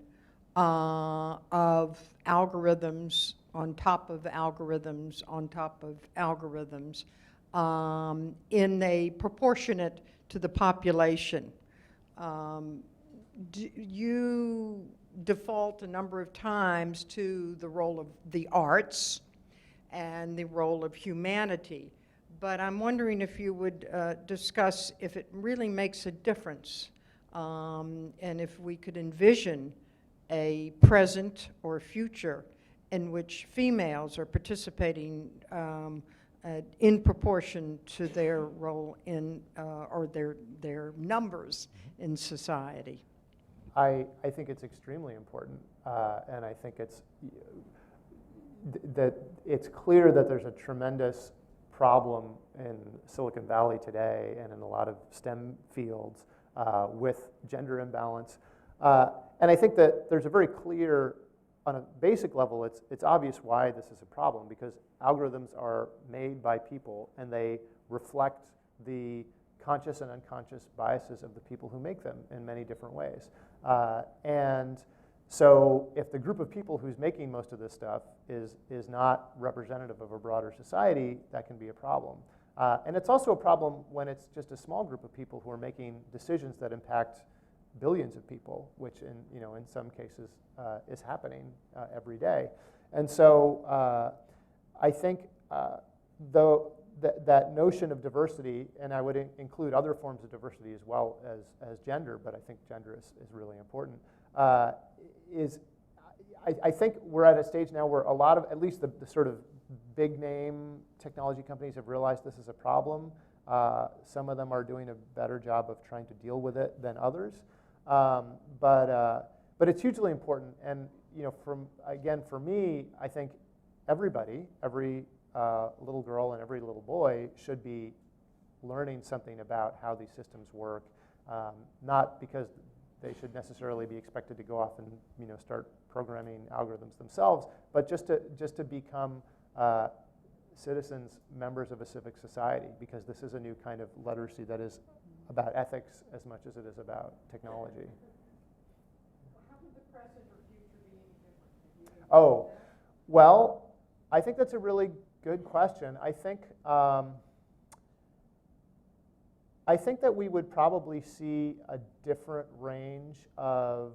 Speaker 6: of algorithms on top of algorithms on top of algorithms in a proportionate to the population. You default a number of times to the role of the arts and the role of humanity, but I'm wondering if you would discuss if it really makes a difference, and if we could envision a present or future in which females are participating in proportion to their role in, or their numbers in society.
Speaker 2: I think it's extremely important, and I think that it's clear that there's a tremendous problem in Silicon Valley today and in a lot of STEM fields with gender imbalance. And I think that there's a very clear, on a basic level, it's obvious why this is a problem, because algorithms are made by people and they reflect the conscious and unconscious biases of the people who make them in many different ways. And so if the group of people who's making most of this stuff is not representative of a broader society, that can be a problem. And it's also a problem when it's just a small group of people who are making decisions that impact billions of people, which in some cases is happening every day. And so I think though that notion of diversity, and I would include other forms of diversity as well as gender, but I think gender is really important, I think we're at a stage now where a lot of, at least the sort of big name technology companies have realized this is a problem. Some of them are doing a better job of trying to deal with it than others. But it's hugely important. And for me, I think every little girl and every little boy should be learning something about how these systems work, not because they should necessarily be expected to go off and start programming algorithms themselves, but just to become citizens, members of a civic society, because this is a new kind of literacy that is about ethics as much as it is about technology.
Speaker 6: How would the present or future be any different?
Speaker 2: Oh, well, I think that's a really good question. I think that we would probably see a different range of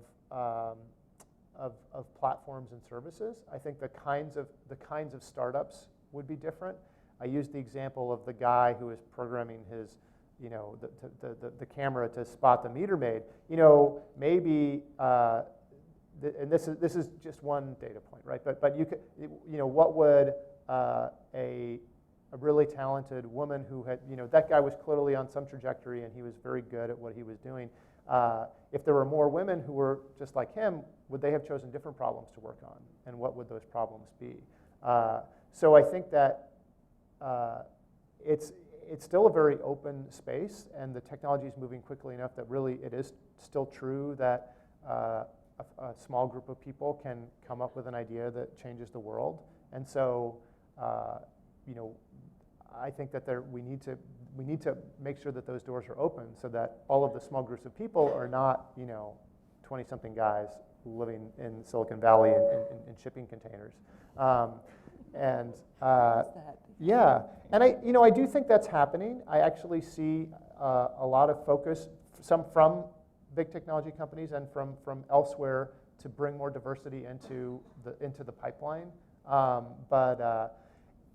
Speaker 2: platforms and services. I think the kinds of startups would be different. I used the example of the guy who was programming his, the camera to spot the meter maid. Maybe, and this is just one data point, right? But you could, what would a really talented woman who had, that guy was clearly on some trajectory and he was very good at what he was doing. If there were more women who were just like him, would they have chosen different problems to work on? And what would those problems be? So I think that it's still a very open space, and the technology is moving quickly enough that really it is still true that a small group of people can come up with an idea that changes the world. And so, I think that we need to make sure that those doors are open so that all of the small groups of people are not 20-something guys living in Silicon Valley in shipping containers. Yeah, and I do think that's happening. I actually see a lot of focus, some from big technology companies and from elsewhere, to bring more diversity into the pipeline.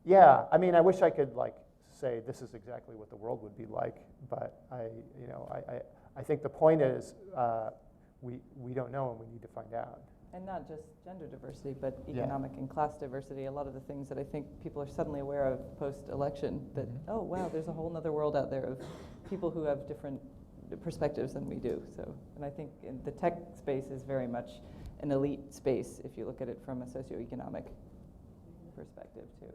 Speaker 2: Yeah, I mean, I wish I could say this is exactly what the world would be like, but I think the point is we don't know and we need to find out.
Speaker 1: And not just gender diversity, but economic and class diversity. A lot of the things that I think people are suddenly aware of post-election, that, oh, wow, there's a whole other world out there of people who have different perspectives than we do. So, and I think the tech space is very much an elite space if you look at it from a socioeconomic perspective, too.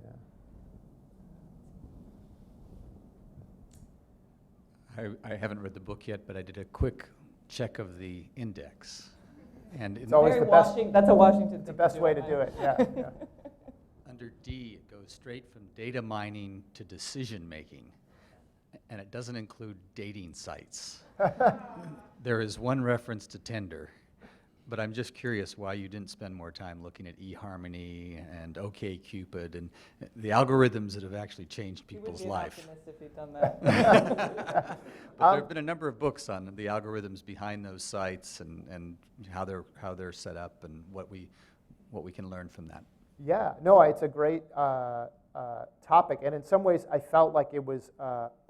Speaker 7: Yeah. I haven't read the book yet, but I did a quick check of the index. And
Speaker 2: it's always the best.
Speaker 1: That's a Washington thing.
Speaker 2: The best way to do it. Yeah.
Speaker 7: Under D, it goes straight from data mining to decision making, and it doesn't include dating sites. There is one reference to Tinder, but I'm just curious why you didn't spend more time looking at eHarmony and OkCupid and the algorithms that have actually changed people's life.
Speaker 1: You would be an optimist if you'd done that.
Speaker 7: But there have been a number of books on the algorithms behind those sites and how they're set up and what we can learn from that.
Speaker 2: Yeah, no, it's a great topic, and in some ways I felt like it was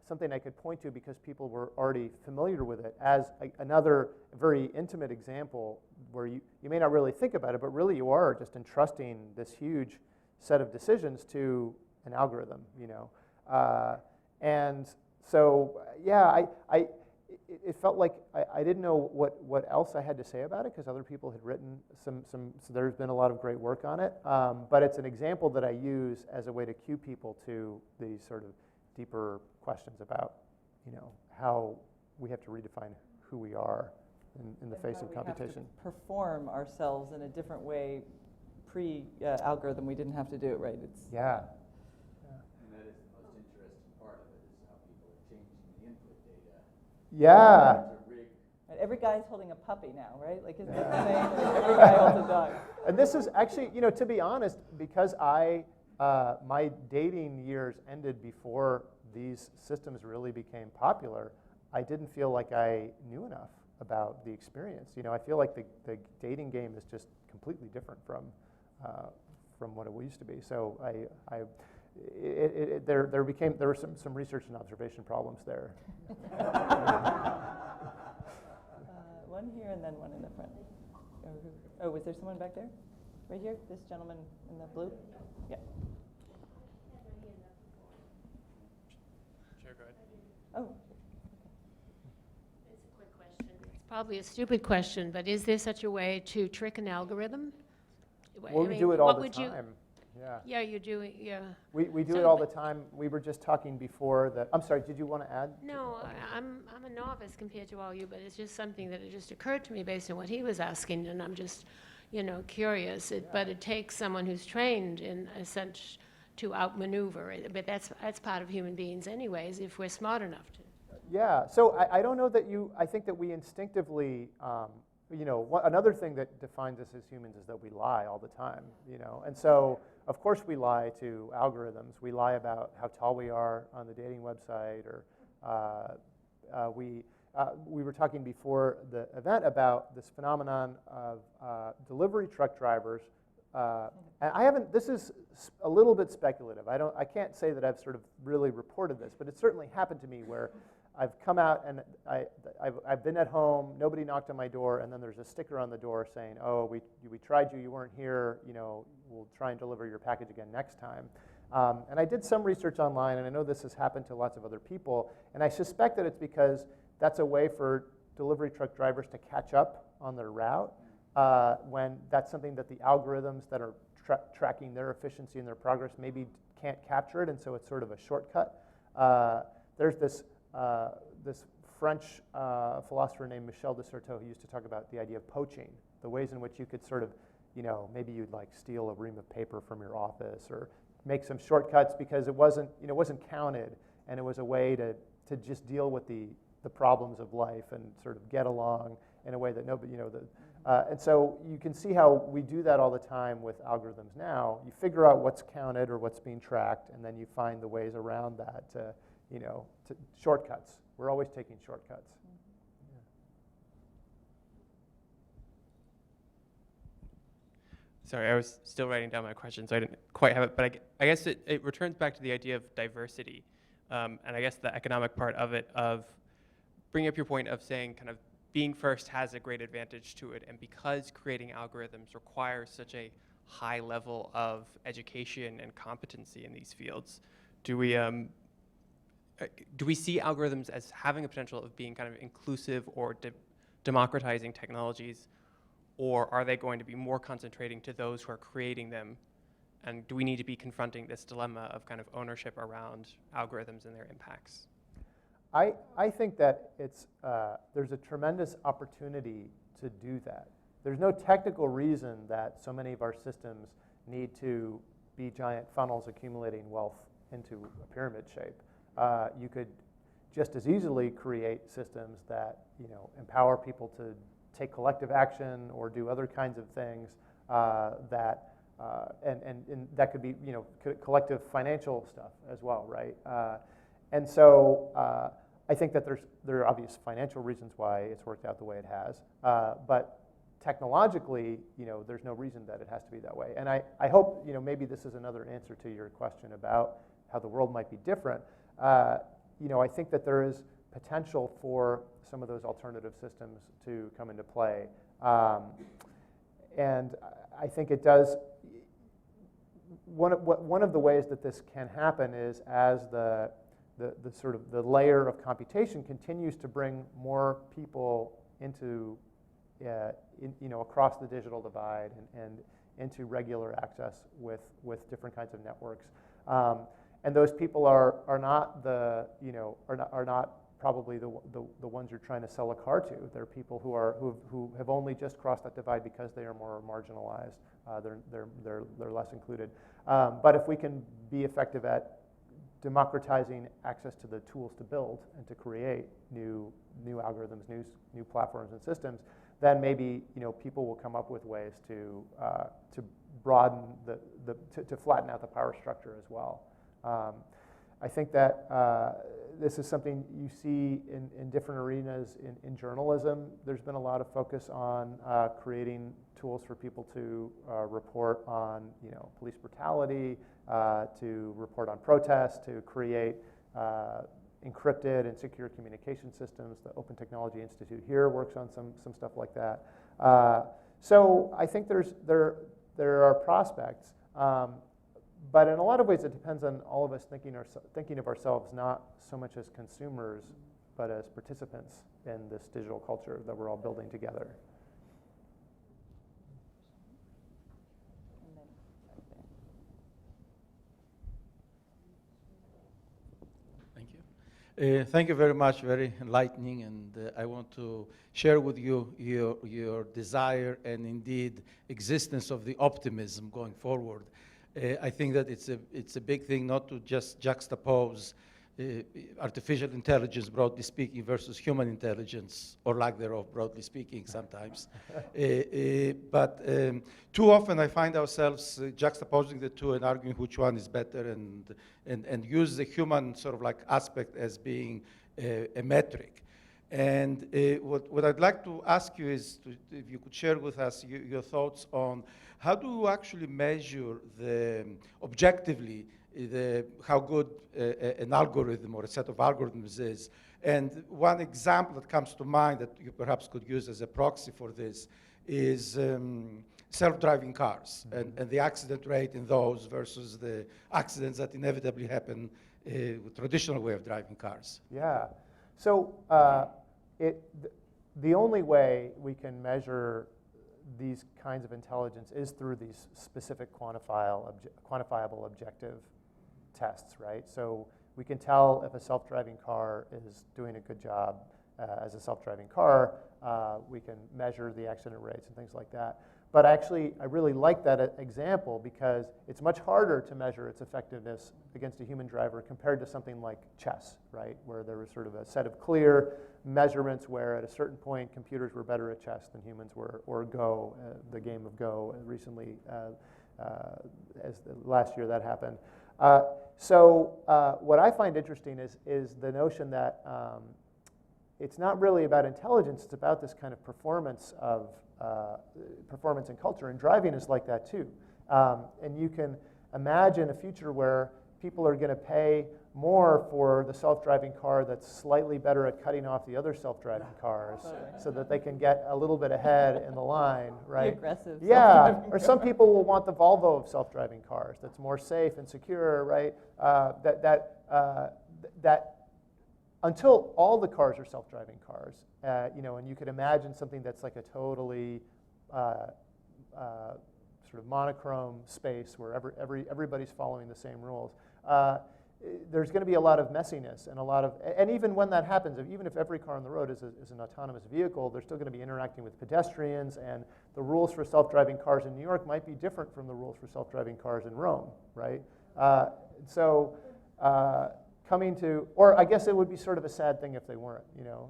Speaker 2: something I could point to because people were already familiar with it as another very intimate example where you may not really think about it, but really you are just entrusting this huge set of decisions to an algorithm, and so yeah, it felt like I didn't know what else I had to say about it because other people had written some so there's been a lot of great work on it, but it's an example that I use as a way to cue people to these sort of deeper questions about, how we have to redefine who we are in the face of computation.
Speaker 1: We have to perform ourselves in a different way pre-algorithm. We didn't have to do it, right?
Speaker 2: Yeah.
Speaker 7: And that is the most interesting part of it, is how people are changing the input data.
Speaker 2: Yeah.
Speaker 1: And every guy's holding a puppy now, right? Like, isn't that the thing? Every guy holds a dog.
Speaker 2: And this is actually, to be honest, because my dating years ended before these systems really became popular, I didn't feel like I knew enough about the experience. I feel like the dating game is just completely different from what it used to be. So there were some research and observation problems there.
Speaker 1: One here and then one in the front. Oh, was there someone back there? Right here? This gentleman in the blue? Yeah.
Speaker 3: Sure, go ahead.
Speaker 1: Oh.
Speaker 8: It's a quick question. It's probably a stupid question, but is there such a way to trick an algorithm?
Speaker 2: Well, we do it all the time. Yeah.
Speaker 8: Yeah, you do it, yeah.
Speaker 2: We do it all the time. We were just talking before that. I'm sorry, did you want to add?
Speaker 8: No, I'm a novice compared to all you, but it's just something that it just occurred to me based on what he was asking, and I'm just, curious. But it takes someone who's trained in a sense to outmaneuver it. But that's part of human beings anyways, if we're smart enough to.
Speaker 2: Yeah, so I don't know that I think that we instinctively another thing that defines us as humans is that we lie all the time, And so, of course, we lie to algorithms. We lie about how tall we are on the dating website, or we were talking before the event about this phenomenon of delivery truck drivers. And this is a little bit speculative. I can't say that I've sort of really reported this, but it certainly happened to me where I've come out and I've been at home, nobody knocked on my door, and then there's a sticker on the door saying, oh, we tried you weren't here, we'll try and deliver your package again next time. And I did some research online, and I know this has happened to lots of other people, and I suspect that it's because that's a way for delivery truck drivers to catch up on their route when that's something that the algorithms that are tracking their efficiency and their progress maybe can't capture it, and so it's sort of a shortcut. There's this French philosopher named Michel de Certeau who used to talk about the idea of poaching, the ways in which you could sort of, maybe you'd like steal a ream of paper from your office or make some shortcuts because it wasn't counted, and it was a way to just deal with the problems of life and sort of get along in a way that nobody, and so you can see how we do that all the time with algorithms now. You figure out what's counted or what's being tracked, and then you find the ways around that to shortcuts. We're always taking shortcuts. Yeah.
Speaker 9: Sorry, I was still writing down my question, so I didn't quite have it. But I guess it returns back to the idea of diversity, and I guess the economic part of it, of bringing up your point of saying kind of being first has a great advantage to it, and because creating algorithms requires such a high level of education and competency in these fields, do we see algorithms as having a potential of being kind of inclusive or democratizing technologies, or are they going to be more concentrating to those who are creating them? And do we need to be confronting this dilemma of kind of ownership around algorithms and their impacts?
Speaker 2: I think that there's a tremendous opportunity to do that. There's no technical reason that so many of our systems need to be giant funnels accumulating wealth into a pyramid shape. You could just as easily create systems that empower people to take collective action or do other kinds of things and that could be collective financial stuff as well, right? And so I think that there are obvious financial reasons why it's worked out the way it has, but technologically, there's no reason that it has to be that way. And I hope maybe this is another answer to your question about how the world might be different. I think that there is potential for some of those alternative systems to come into play. And I think it does. One of the ways that this can happen is as the sort of the layer of computation continues to bring more people into across the digital divide and into regular access with different kinds of networks. And those people are not probably the ones you're trying to sell a car to. They're people who have only just crossed that divide because they are more marginalized. They're less included. But if we can be effective at democratizing access to the tools to build and to create new algorithms, new platforms and systems, then maybe people will come up with ways to broaden to flatten out the power structure as well. I think that this is something you see in different arenas in journalism. There's been a lot of focus on creating tools for people to report on police brutality, to report on protests, to create encrypted and secure communication systems. The Open Technology Institute here works on some stuff like that. So I think there are prospects. But in a lot of ways, it depends on all of us thinking of ourselves not so much as consumers, but as participants in this digital culture that we're all building together.
Speaker 10: Thank you. Thank you very much, very enlightening, and I want to share with you your desire and indeed existence of the optimism going forward. I think that it's a big thing not to just juxtapose artificial intelligence, broadly speaking, versus human intelligence, or lack thereof, broadly speaking, sometimes. But too often I find ourselves juxtaposing the two and arguing which one is better, and use the human sort of like aspect as being a metric. And what I'd like to ask you is if you could share with us your thoughts on how do you actually measure objectively how good an algorithm or a set of algorithms is. And one example that comes to mind that you perhaps could use as a proxy for this is self-driving cars and the accident rate in those versus the accidents that inevitably happen with traditional way of driving cars.
Speaker 2: Yeah. So the only way we can measure these kinds of intelligence is through these specific quantifiable objective tests, right? So we can tell if a self-driving car is doing a good job as a self-driving car. We can measure the accident rates and things like that. But actually, I really like that example because it's much harder to measure its effectiveness against a human driver compared to something like chess, right? Where there was sort of a set of clear measurements where at a certain point computers were better at chess than humans were, or Go, the game of Go recently, as last year that happened. So what I find interesting is the notion that it's not really about intelligence, it's about this kind of performance and culture, and driving is like that too. And you can imagine a future where people are going to pay more for the self-driving car that's slightly better at cutting off the other self-driving cars so that they can get a little bit ahead in the line, right?
Speaker 1: The aggressive
Speaker 2: Yeah, or some people will want the Volvo of self-driving cars that's more safe and secure, right? That until all the cars are self-driving cars, and you could imagine something that's like a totally sort of monochrome space where everybody's following the same rules. There's going to be a lot of messiness and even when that happens, even if every car on the road is an autonomous vehicle, they're still going to be interacting with pedestrians, and the rules for self-driving cars in New York might be different from the rules for self-driving cars in Rome, right? Or I guess it would be sort of a sad thing if they weren't,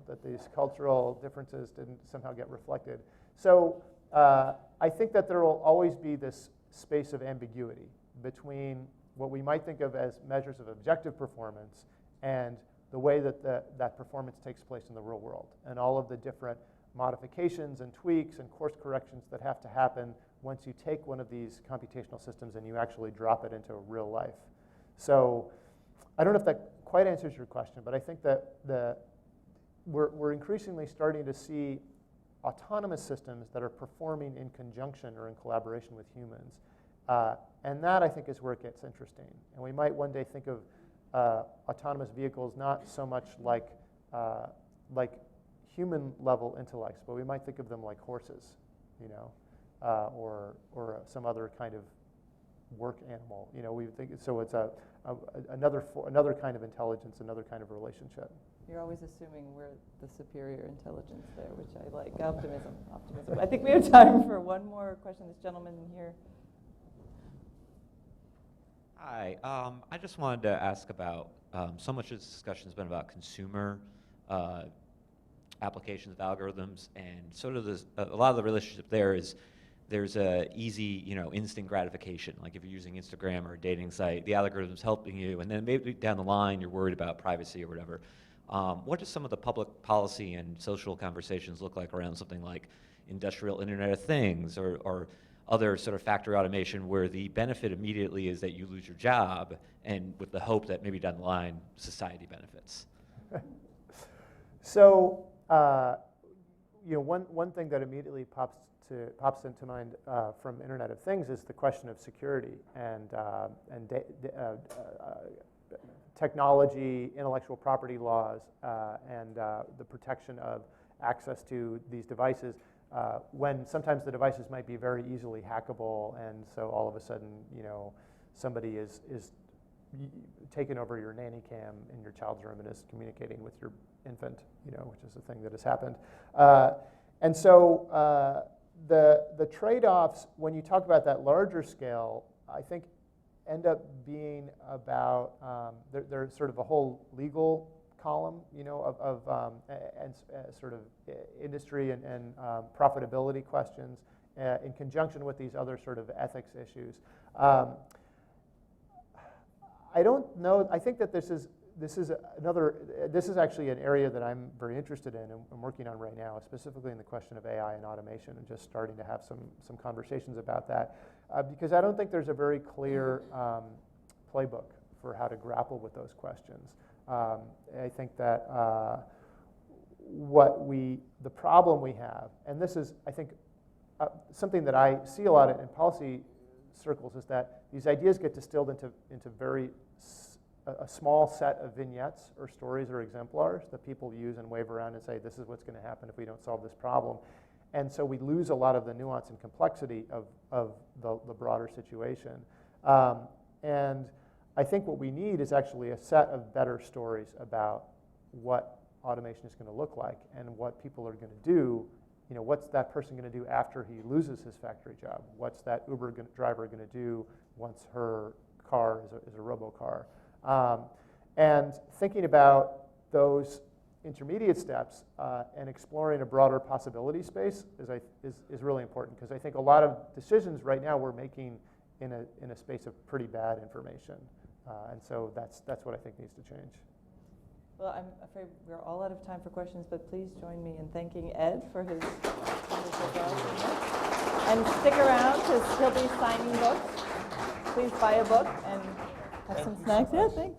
Speaker 2: that these cultural differences didn't somehow get reflected. So I think that there will always be this space of ambiguity between what we might think of as measures of objective performance and the way that that performance takes place in the real world, and all of the different modifications and tweaks and course corrections that have to happen once you take one of these computational systems and you actually drop it into real life. So I don't know if that quite answers your question, but I think that we're increasingly starting to see autonomous systems that are performing in conjunction or in collaboration with humans. And that, I think, is where it gets interesting. And we might one day think of autonomous vehicles not so much like human-level intellects, but we might think of them like horses, or some other kind of work animal. We think so. It's another kind of intelligence, another kind of relationship.
Speaker 1: You're always assuming we're the superior intelligence there, which I like. Optimism. I think we have time for one more question. This gentleman here.
Speaker 11: Hi. I just wanted to ask about, so much of this discussion has been about consumer applications of algorithms, and sort of a lot of the relationship there is there's a easy, instant gratification. Like if you're using Instagram or a dating site, the algorithm's helping you, and then maybe down the line you're worried about privacy or whatever. What does some of the public policy and social conversations look like around something like industrial Internet of Things or other sort of factory automation where the benefit immediately is that you lose your job, and with the hope that maybe down the line society benefits?
Speaker 2: So, one thing that immediately pops into mind from Internet of Things is the question of security and technology, intellectual property laws, and the protection of access to these devices. When sometimes the devices might be very easily hackable, and so all of a sudden, somebody is taking over your nanny cam in your child's room and is communicating with your infant, which is a thing that has happened. And so the trade-offs, when you talk about that larger scale, I think end up being about, there's sort of a whole legal column, and sort of industry and profitability questions in conjunction with these other sort of ethics issues. I don't know. I think that this is actually an area that I'm very interested in and I'm working on right now, specifically in the question of AI and automation, and just starting to have some conversations about that, because I don't think there's a very clear playbook for how to grapple with those questions. I think that the problem we have, and this is, I think, something that I see a lot in policy circles, is that these ideas get distilled into a small set of vignettes or stories or exemplars that people use and wave around and say, this is what's going to happen if we don't solve this problem. And so we lose a lot of the nuance and complexity of the broader situation. And I think what we need is actually a set of better stories about what automation is going to look like and what people are going to do. What's that person going to do after he loses his factory job? What's that Uber driver going to do once her car is a robo-car? And thinking about those intermediate steps and exploring a broader possibility space is really important, because I think a lot of decisions right now we're making in a space of pretty bad information. And so that's what I think needs to change.
Speaker 1: Well, I'm afraid we're all out of time for questions, but please join me in thanking Ed for his wonderful job. And stick around, because he'll be signing books. Please buy a book and have some snacks. Yeah, thanks.